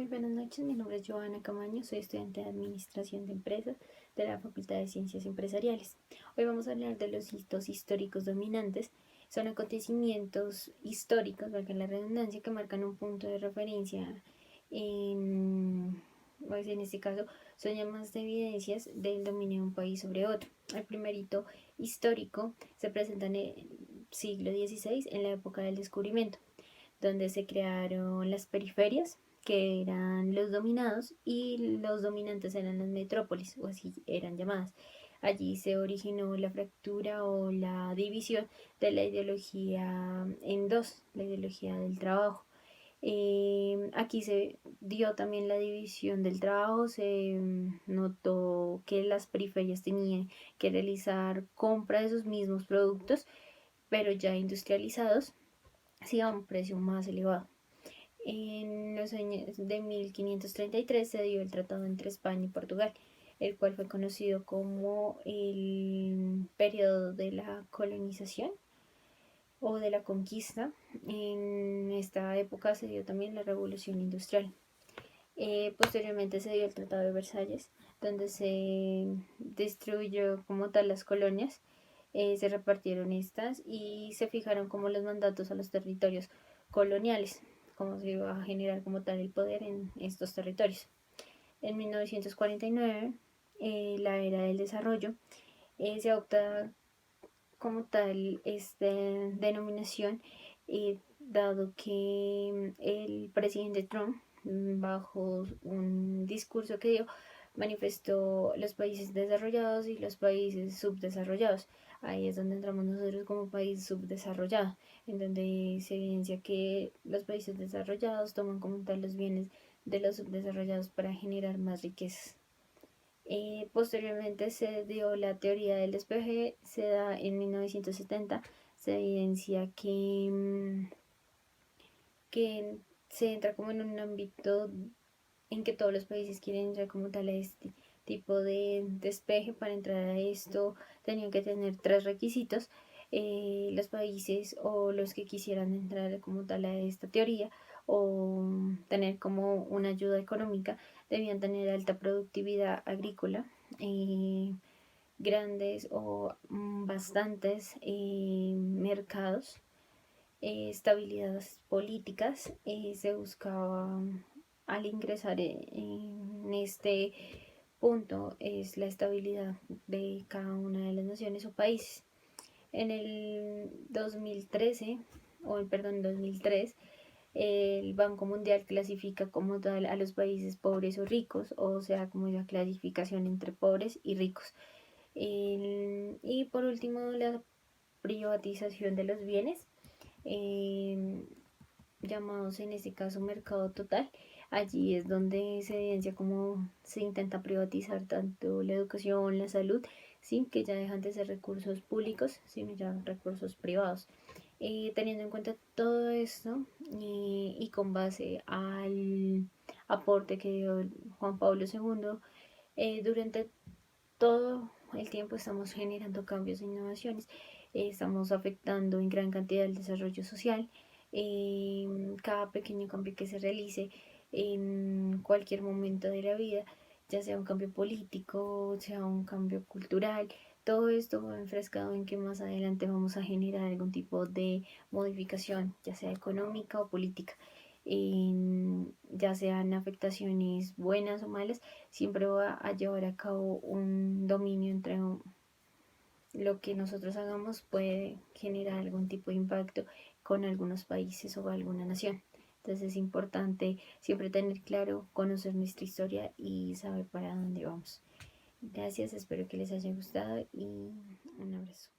muy buenas noches. Mi nombre es Joana Camaño, soy estudiante de Administración de Empresas de la Facultad de Ciencias Empresariales. Hoy vamos a hablar de los hitos históricos dominantes. Son acontecimientos históricos, valga la redundancia, que marcan un punto de referencia pues en este caso son llamadas de evidencias del dominio de un país sobre otro. El primer hito histórico se presenta en el siglo XVI, en la época del descubrimiento, donde se crearon las periferias, que eran los dominados, y los dominantes eran las metrópolis, o así eran llamadas. Allí se originó la fractura o la división de la ideología en dos, la ideología del trabajo. Aquí se dio también la división del trabajo, se notó que las periferias tenían que realizar compra de sus mismos productos, pero ya industrializados, sí a un precio más elevado. En los años de 1533 se dio el tratado entre España y Portugal, el cual fue conocido como el periodo de la colonización o de la conquista. En esta época se dio también la revolución industrial. Posteriormente se dio el Tratado de Versalles, donde se distribuyó como tal las colonias, se repartieron estas y se fijaron como los mandatos a los territorios coloniales, cómo se iba a generar como tal el poder en estos territorios. En 1949, la era del desarrollo, se adopta como tal esta denominación, dado que el presidente Trump, bajo un discurso que dio, manifestó los países desarrollados y los países subdesarrollados. Ahí es donde entramos nosotros como país subdesarrollado, en donde se evidencia que los países desarrollados toman como tal los bienes de los subdesarrollados para generar más riquezas. Posteriormente se dio la teoría del despeje, se da en 1970, se evidencia que se entra como en un ámbito en que todos los países quieren entrar como tal a este tipo de despeje. Para entrar a esto tenían que tener tres requisitos. Los países o los que quisieran entrar como tal a esta teoría o tener como una ayuda económica debían tener alta productividad agrícola, grandes o bastantes mercados, estabilidades políticas. Se buscaba al ingresar en este punto es la estabilidad de cada una de las naciones o países. En el 2013, o perdón, 2003, el Banco Mundial clasifica como tal a los países pobres o ricos, o sea, como la clasificación entre pobres y ricos. Y por último, la privatización de los bienes, llamados en este caso mercado total. Allí es donde se evidencia cómo se intenta privatizar tanto la educación, la salud, sin que ya dejan de ser recursos públicos, sino ya recursos privados. Teniendo en cuenta todo esto y con base al aporte que dio Juan Pablo II, durante todo el tiempo estamos generando cambios e innovaciones, estamos afectando en gran cantidad el desarrollo social. Cada pequeño cambio que se realice en cualquier momento de la vida, ya sea un cambio político, sea un cambio cultural, todo esto va enfrascado en que más adelante vamos a generar algún tipo de modificación, ya sea económica o política. Ya sean afectaciones buenas o malas, siempre va a llevar a cabo un dominio entre lo que nosotros hagamos puede generar algún tipo de impacto con algunos países o alguna nación. Entonces es importante siempre tener claro, conocer nuestra historia y saber para dónde vamos. Gracias, espero que les haya gustado y un abrazo.